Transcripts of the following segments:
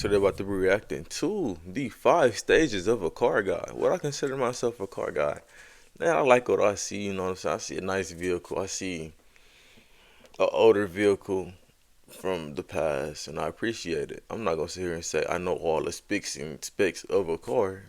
So they're about to be reacting to the 5 stages of a car guy. What I consider myself a car guy. Man, I like what I see, you know what I'm saying? I see a nice vehicle. I see an older vehicle from the past, and I appreciate it. I'm not gonna sit here and say I know all the specs of a car,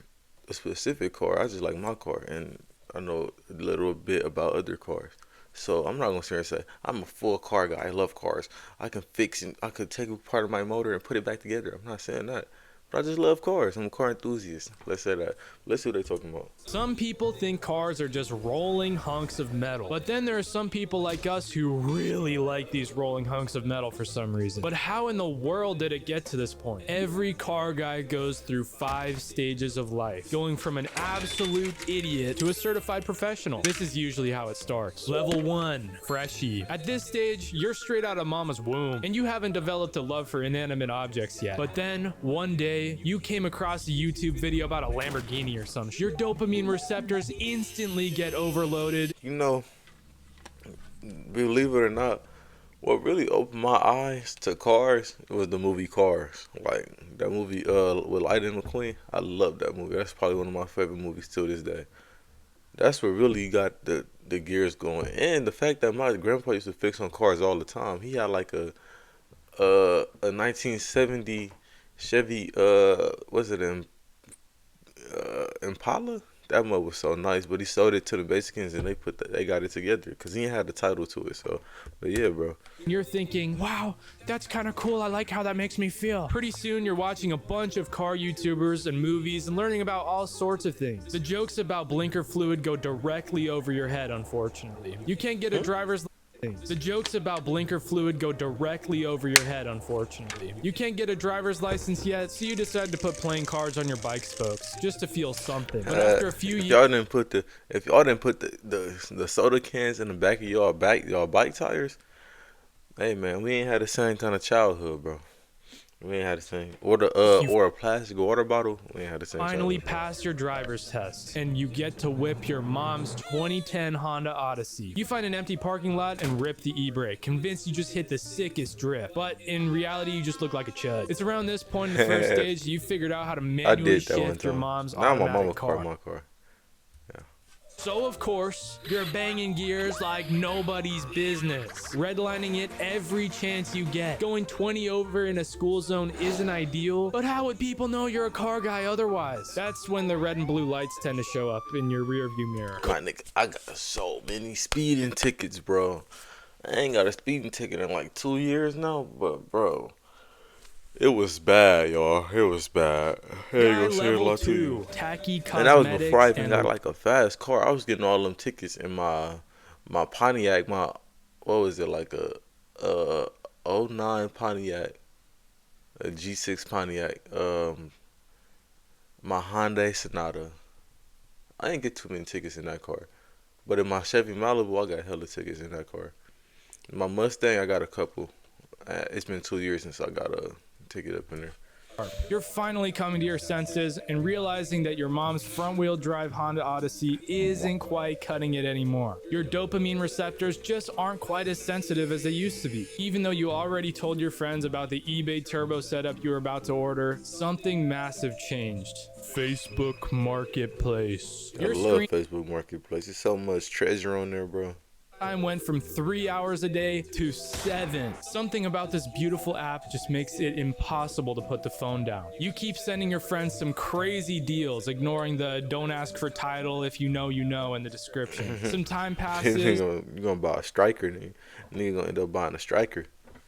a specific car. I just like my car, and I know a little bit about other cars. So I'm not gonna sit here and say I'm a full car guy. I love cars. I can fix and I could take apart my motor and put it back together. I'm not saying that, but I just love cars. I'm a car enthusiast. Let's say that. Let's see what they're talking about. Some people think cars are just rolling hunks of metal, but then there are some people like us who really like these rolling hunks of metal for some reason. But how in the world did it get to this point? Every car guy goes through 5 stages of life, going from an absolute idiot to a certified professional. This is usually how it starts. Level 1, freshie. At this stage, you're straight out of mama's womb, and you haven't developed a love for inanimate objects yet. But then, one day, you came across a YouTube video about a Lamborghini or some shit. Your dopamine receptors instantly get overloaded. You know, believe it or not, what really opened my eyes to cars was the movie Cars. Like that movie with Lightning McQueen. I love that movie. That's probably one of my favorite movies till this day. That's what really got the gears going. And the fact that my grandpa used to fix on cars all the time. He had like a 1970 Chevy was it Impala? That mug was so nice, but he sold it to the Mexicans and they got it together because he ain't had the title to it. So, but yeah, bro. You're thinking, wow, that's kind of cool. I like how that makes me feel. Pretty soon, you're watching a bunch of car YouTubers and movies and learning about all sorts of things. The jokes about blinker fluid go directly over your head, unfortunately. You can't get a driver's The jokes about blinker fluid go directly over your head, unfortunately. You can't get a driver's license yet, so you decide to put playing cards on your bike spokes just to feel something. But after a few If years, y'all didn't put the soda cans in the back of y'all bike tires, hey man, we ain't had the same kind of childhood, bro. We ain't had the same or a plastic water bottle. We ain't had the same. finally childhood. pass your driver's test and you get to whip your mom's 2010 Honda Odyssey. You find an empty parking lot and rip the e-brake, convinced you just hit the sickest drift. But in reality, you just look like a chud. It's around this point in the first stage you figured out how to I manually did that one shift your time. mom's Now my automatic mama car. my car. So of course, you're banging gears like nobody's business. Redlining it every chance you get. Going 20 over in a school zone isn't ideal, but how would people know you're a car guy otherwise? That's when the red and blue lights tend to show up in your rear view mirror. My nigga, I got so many speeding tickets, bro. I ain't got a speeding ticket in like 2 years now, but bro, it was bad, y'all. It was bad. I ain't Guy gonna say a level lot to you. 2, tacky cosmetics, And that was before I even and got like a fast car. I was getting all them tickets in my Pontiac, what was it, like a '09 Pontiac, a G6 Pontiac, my Hyundai Sonata. I didn't get too many tickets in that car. But in my Chevy Malibu, I got hella tickets in that car. In my Mustang, I got a couple. It's been 2 years since I got a ticket up in there. you're finally coming to your senses and realizing that your mom's front-wheel drive Honda Odyssey isn't quite cutting it anymore. Your dopamine receptors just aren't quite as sensitive as they used to be. Even though you already told your friends about the eBay turbo setup you were about to order, something massive changed. Facebook Marketplace. I Your love screen Facebook Marketplace. There's so much treasure on there, bro. time went from 3 hours a day to 7. Something about this beautiful app just makes it impossible to put the phone down. You keep sending your friends some crazy deals, ignoring the don't ask for title if you know in the description. Some time passes. You're gonna buy a striker, nigga. You're gonna end up buying a striker.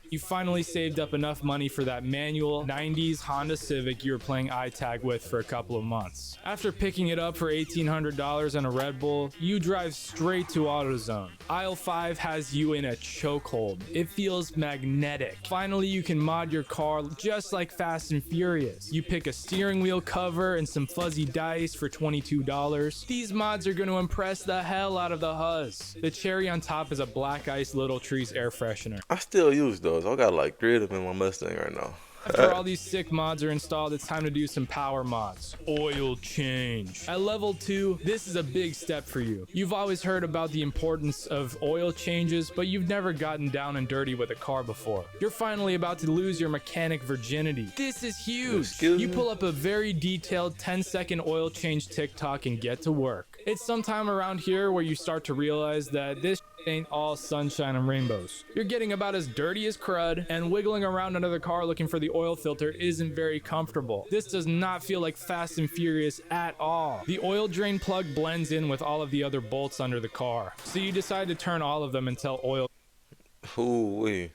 You finally saved up enough money for that manual 90s Honda Civic you were playing iTag with for a couple of months. After picking it up for $1,800 and a Red Bull, you drive straight to AutoZone. Aisle 5 has you in a chokehold. It feels magnetic. Finally, you can mod your car just like Fast and Furious. You pick a steering wheel cover and some fuzzy dice for $22. These mods are going to impress the hell out of the Huzz. The cherry on top is a Black Ice Little Trees air freshener. I still use those. I got like 3 of them in my Mustang right now. After all these sick mods are installed, it's time to do some power mods. Oil change. At level 2, this is a big step for you. You've always heard about the importance of oil changes, but you've never gotten down and dirty with a car before. You're finally about to lose your mechanic virginity. This is huge. You pull up a very detailed 10-second oil change TikTok and get to work. It's sometime around here where you start to realize that this ain't all sunshine and rainbows. You're getting about as dirty as crud, and wiggling around under the car looking for the oil filter isn't very comfortable. This does not feel like Fast and Furious at all. The oil drain plug blends in with all of the other bolts under the car, so you decide to turn all of them until oil. Ooh-wee.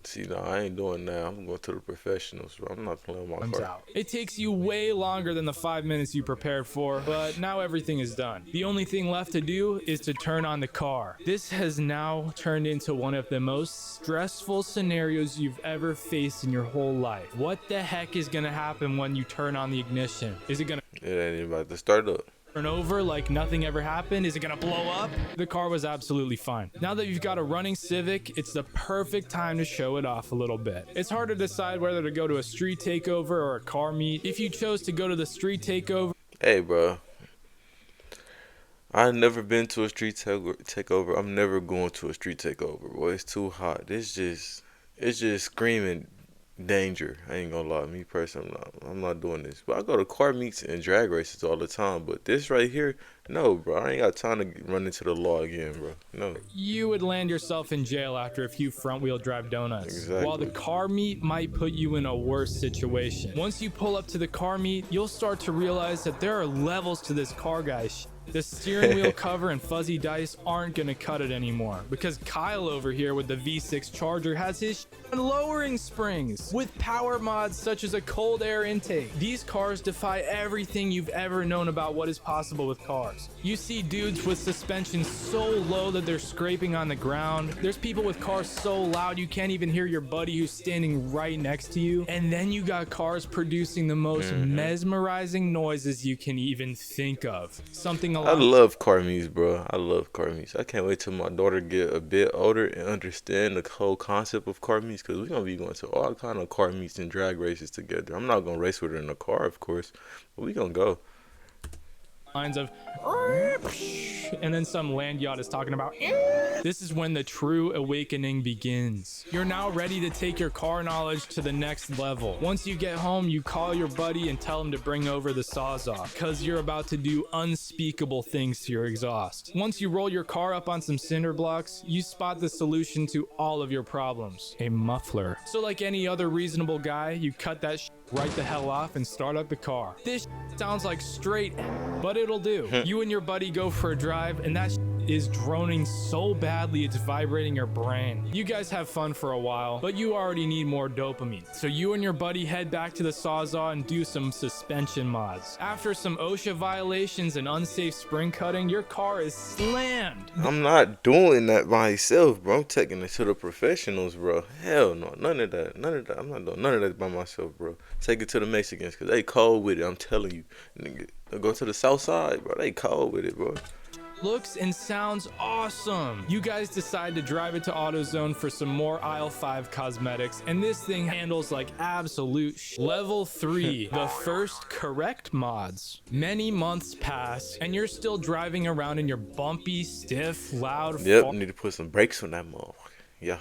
See, no, I ain't doing that. I'm going to the professionals, bro. I'm not playing my car. Out. It takes you way longer than the 5 minutes you prepared for, but now everything is done. The only thing left to do is to turn on the car. This has now turned into one of the most stressful scenarios you've ever faced in your whole life. What the heck is gonna happen when you turn on the ignition? Is it gonna It ain't about to start up. turn over like nothing ever happened? Is it gonna blow up? The car was absolutely fine. Now that you've got a running Civic, it's the perfect time to show it off a little bit. It's hard to decide whether to go to a street takeover or a car meet. If you chose to go to the street takeover, Hey, bro. I've never been to a street takeover. I'm never going to a street takeover, boy. It's too hot. It's just screaming danger. I ain't gonna lie. Me personally, I'm not doing this. But I go to car meets and drag races all the time. But this right here, no, bro. I ain't got time to run into the law again, bro. No. you would land yourself in jail after a few front-wheel drive donuts. Exactly. While the car meet might put you in a worse situation. Once you pull up to the car meet, you'll start to realize that there are levels to this car guy shit. The steering wheel cover and fuzzy dice aren't gonna cut it anymore because Kyle over here with the V6 Charger has his lowering springs with power mods such as a cold air intake. These cars defy everything you've ever known about what is possible with cars. You see dudes with suspension so low that they're scraping on the ground. There's people with cars so loud you can't even hear your buddy who's standing right next to you. And then you got cars producing the most mesmerizing noises you can even think of. Something I love car meets, bro. I love car meets. I can't wait till my daughter get a bit older and understand the whole concept of car meets, because we're going to be going to all kind of car meets and drag races together. I'm not going to race with her in a car, of course, but we going to go. Lines of and then some land yacht is talking about. This is when the true awakening begins. You're now ready to take your car knowledge to the next level. Once you get home, you call your buddy and tell him to bring over the Sawzall because you're about to do unspeakable things to your exhaust. Once you roll your car up on some cinder blocks, you spot the solution to all of your problems: a muffler. So like any other reasonable guy, you cut that right the hell off and start up the car. This sounds like straight, but it'll do. You and your buddy go for a drive, and that is droning so badly it's vibrating your brain. You guys have fun for a while, but you already need more dopamine. So you and your buddy head back to the Sawzall and do some suspension mods. After some OSHA violations and unsafe spring cutting, your car is slammed. I'm not doing that myself, bro. I'm taking it to the professionals, bro. Hell no. None of that. None of that. I'm not doing none of that by myself, bro. Take it to the Mexicans, because they cold with it. I'm telling you. Nigga, go to the south side, bro. They cold with it, bro. Looks and sounds awesome. You guys decide to drive it to AutoZone for some more aisle 5 cosmetics, and this thing handles like absolute Level 3, the first correct mods. Many months pass, and you're still driving around in your bumpy, stiff, loud, Yep, need to put some brakes on that motherfucker. Yeah.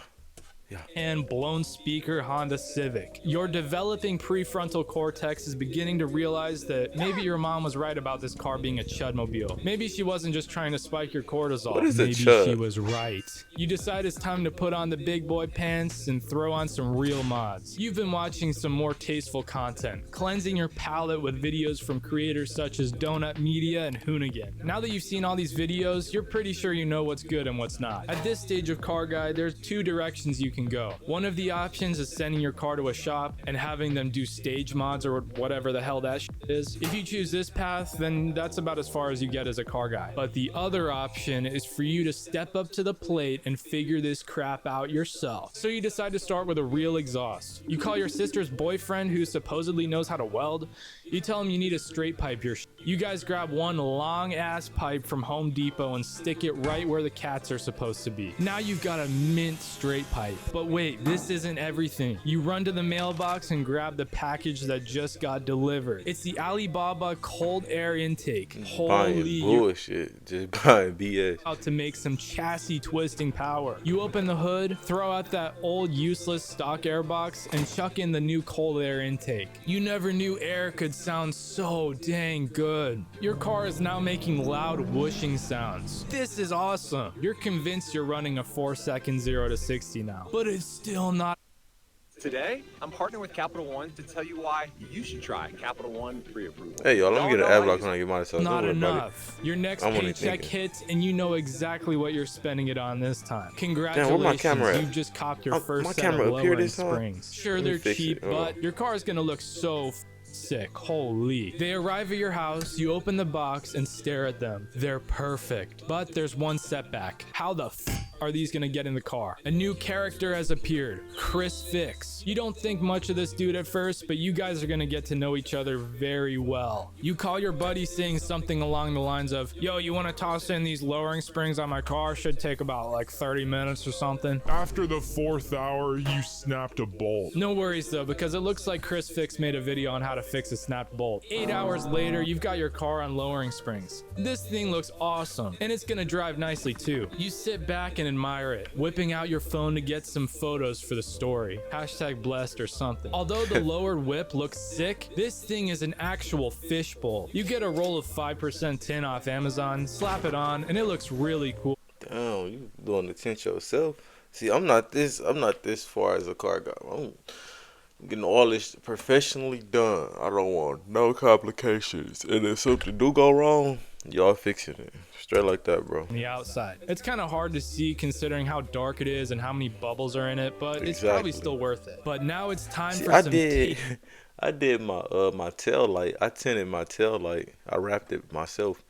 and blown speaker Honda Civic. Your developing prefrontal cortex is beginning to realize that maybe your mom was right about this car being a chudmobile. Maybe she wasn't just trying to spike your cortisol. What is a Maybe chud? she was right. You decide it's time to put on the big boy pants and throw on some real mods. You've been watching some more tasteful content, cleansing your palate with videos from creators such as Donut Media and Hoonigan. Now that you've seen all these videos, you're pretty sure you know what's good and what's not. At this stage of Car Guide, there's two directions you can go. One of the options is sending your car to a shop and having them do stage mods or whatever the hell that is. If you choose this path, then that's about as far as you get as a car guy. But the other option is for you to step up to the plate and figure this crap out yourself. So you decide to start with a real exhaust. You call your sister's boyfriend who supposedly knows how to weld. You tell him you need to straight pipe your You guys grab one long ass pipe from Home Depot and stick it right where the cats are supposed to be. Now you've got a mint straight pipe. But wait, this isn't everything. You run to the mailbox and grab the package that just got delivered. It's the Alibaba cold air intake. Buying Holy, bullshit, just buying BS. out to make some chassis twisting power. You open the hood, throw out that old useless stock air box, and chuck in the new cold air intake. You never knew air could sound so dang good. Your car is now making loud whooshing sounds. This is awesome. You're convinced you're running a 4-second 0 to 60 now, but it's still not. Today, I'm partnering with Capital One to tell you why you should try Capital One pre-approval. Hey, y'all, let me get an Y'all ad know block I when I get myself. Not Don't worry about it. enough. Your next I'm only paycheck thinking. hits and you know exactly what you're spending it on this time. Congratulations, where my camera at? you've just copped your Oh, first my set camera of up here lowering this time? springs. Sure, Let me they're fix cheap, it. Hold on. but your car is gonna look so sick. Holy. They arrive at your house, you open the box and stare at them. They're perfect. But there's one setback. How the are these gonna get in the car? A new character has appeared, Chris Fix. You don't think much of this dude at first, but you guys are gonna get to know each other very well. You call your buddy saying something along the lines of, yo, you wanna toss in these lowering springs on my car? Should take about like 30 minutes or something. After the 4th hour, you snapped a bolt. No worries though, because it looks like Chris Fix made a video on how to fix a snapped bolt. 8 hours later, you've got your car on lowering springs. This thing looks awesome, and it's gonna drive nicely too. You sit back and admire it, whipping out your phone to get some photos for the story. Hashtag blessed or something. Although the lowered whip looks sick, this thing is an actual fishbowl. You get a roll of 5% tin off Amazon, slap it on, and it looks really cool. Damn, you doing the tint yourself. See, I'm not this far as a car guy. I'm getting all this professionally done. I don't want no complications. And if something do go wrong, y'all fixing it. Straight like that, bro. On the outside. It's kind of hard to see considering how dark it is and how many bubbles are in it, but it's Exactly. probably still worth it. But now it's time See, for I some did tape. I did my tail light. I tinted my tail light. I wrapped it myself.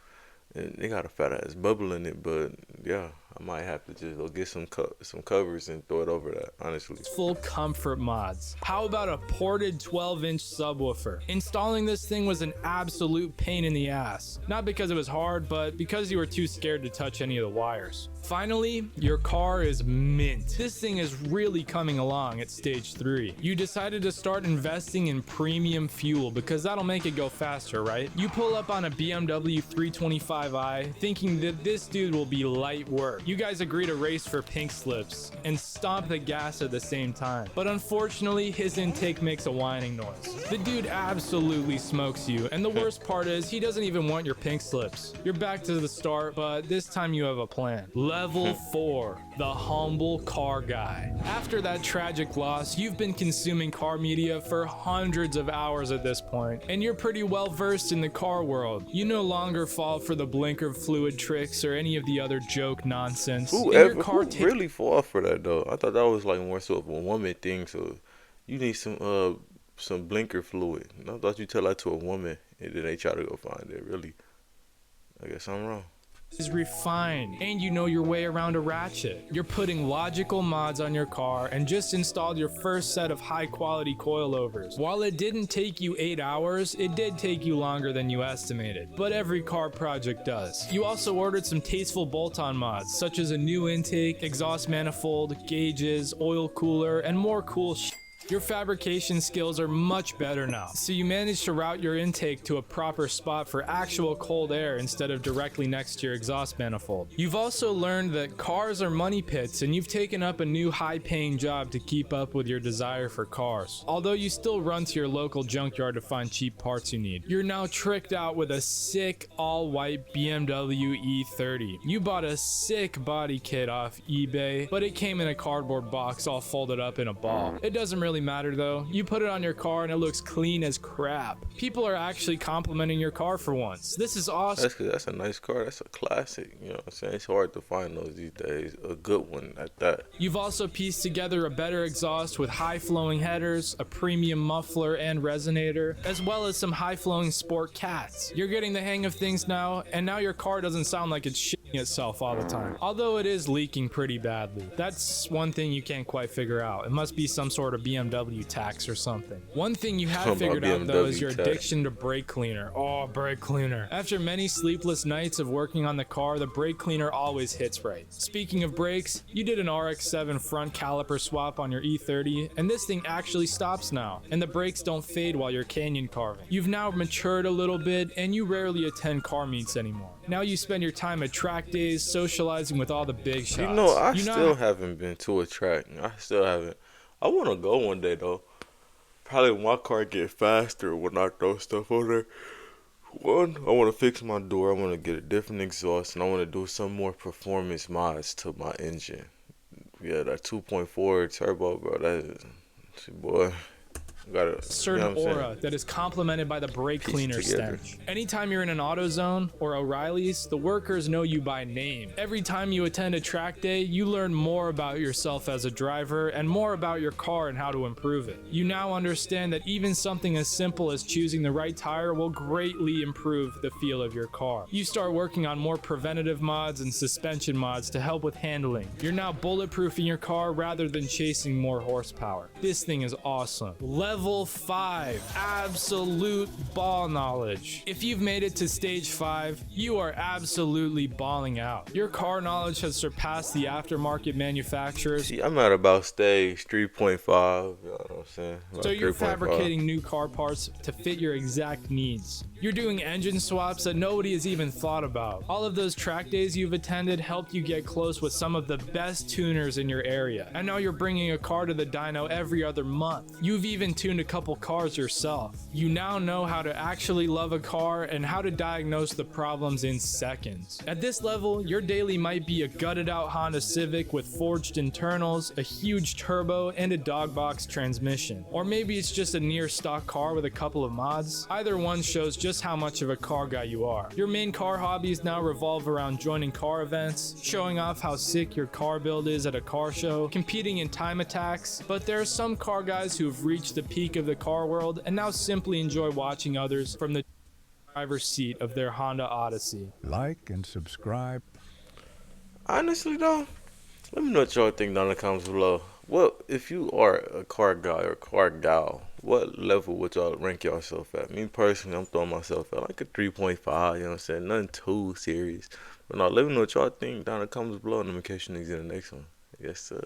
And it got a fat ass bubble in it, but yeah, I might have to just go get some covers and throw it over that, honestly. Full comfort mods. How about a ported 12-inch subwoofer? Installing this thing was an absolute pain in the ass. Not because it was hard, but because you were too scared to touch any of the wires. Finally, your car is mint. This thing is really coming along at stage 3. You decided to start investing in premium fuel because that'll make it go faster, right? You pull up on a BMW 325i thinking that this dude will be light work. You guys agree to race for pink slips and stomp the gas at the same time. But unfortunately, his intake makes a whining noise. The dude absolutely smokes you, and the worst part is he doesn't even want your pink slips. You're back to the start, but this time you have a plan. Level 4, the humble car guy. After that tragic loss, you've been consuming car media for hundreds of hours at this point, and you're pretty well versed in the car world. You no longer fall for the blinker fluid tricks or any of the other joke nonsense. And your car Who really fall for that though? I thought that was like more so of a woman thing. So you need some blinker fluid. And I thought you tell that to a woman and then they try to go find it. Really, I guess I'm wrong. is refined, and you know your way around a ratchet. You're putting logical mods on your car and just installed your first set of high quality coilovers. While it didn't take you 8 hours, it did take you longer than you estimated, but every car project does. You also ordered some tasteful bolt-on mods, such as a new intake, exhaust manifold, gauges, oil cooler, and more cool shit. Your fabrication skills are much better now, so you managed to route your intake to a proper spot for actual cold air instead of directly next to your exhaust manifold. You've also learned that cars are money pits, and you've taken up a new high-paying job to keep up with your desire for cars. Although you still run to your local junkyard to find cheap parts you need. You're now tricked out with a sick all-white BMW E30. You bought a sick body kit off eBay, but it came in a cardboard box all folded up in a ball. It doesn't really matter though. You put it on your car and it looks clean as crap. People are actually complimenting your car for once. This is awesome. That's 'cause that's a nice car. That's a classic. You know what I'm saying? It's hard to find those these days. A good one at that. You've also pieced together a better exhaust with high flowing headers, a premium muffler and resonator, as well as some high flowing sport cats. You're getting the hang of things now, and now your car doesn't sound like it's shitting itself all the time. Although it is leaking pretty badly. That's one thing you can't quite figure out. It must be some sort of BMW BMW tax or something. One thing you have About figured out though is BMW your tax. addiction to brake cleaner. Oh, brake cleaner. After many sleepless nights of working on the car, the brake cleaner always hits right. Speaking of brakes, you did an RX-7 front caliper swap on your E30, and this thing actually stops now, and the brakes don't fade while you're canyon carving. You've now matured a little bit, and you rarely attend car meets anymore. Now you spend your time at track days, socializing with all the big shots. You know, I You know still haven't been to a track. I still haven't. I want to go one day though. Probably when my car get faster when I throw stuff on there. One, I want to fix my door. I want to get a different exhaust, and I want to do some more performance mods to my engine. Yeah, that 2.4 turbo, bro. That is, boy. Got a certain aura that is complemented by the brake Piece cleaner together. stench. Anytime you're in an AutoZone or O'Reilly's, the workers know you by name. Every time you attend a track day, you learn more about yourself as a driver and more about your car and how to improve it. You now understand that even something as simple as choosing the right tire will greatly improve the feel of your car. You start working on more preventative mods and suspension mods to help with handling. You're now bulletproofing your car rather than chasing more horsepower. This thing is awesome. Level 5, absolute ball knowledge. If you've made it to stage 5, you are absolutely balling out. Your car knowledge has surpassed the aftermarket manufacturers. See, I'm at about stage 3.5. You know what I'm saying? About So you're 3.5. fabricating new car parts to fit your exact needs. You're doing engine swaps that nobody has even thought about. All of those track days you've attended helped you get close with some of the best tuners in your area. And now you're bringing a car to the dyno every other month. You've even tuned a couple cars yourself. You now know how to actually love a car and how to diagnose the problems in seconds. At this level, your daily might be a gutted out Honda Civic with forged internals, a huge turbo, and a dog box transmission. Or maybe it's just a near stock car with a couple of mods. Either one shows just how much of a car guy you are. Your main car hobbies now revolve around joining car events, showing off how sick your car build is at a car show, competing in time attacks, but there are some car guys who have reached the peak of the car world and now simply enjoy watching others from the driver's seat of their Honda Odyssey. Like and subscribe. Honestly though, let me know what y'all think down in the comments below. Well, if you are a car guy or car gal, what level would y'all rank yourself at? Me personally, I'm throwing myself at like a 3.5, you know what I'm saying? Nothing too serious. But now let me know what y'all think down in the comments below, and I'm in case you niggas in the next one. Yes, sir.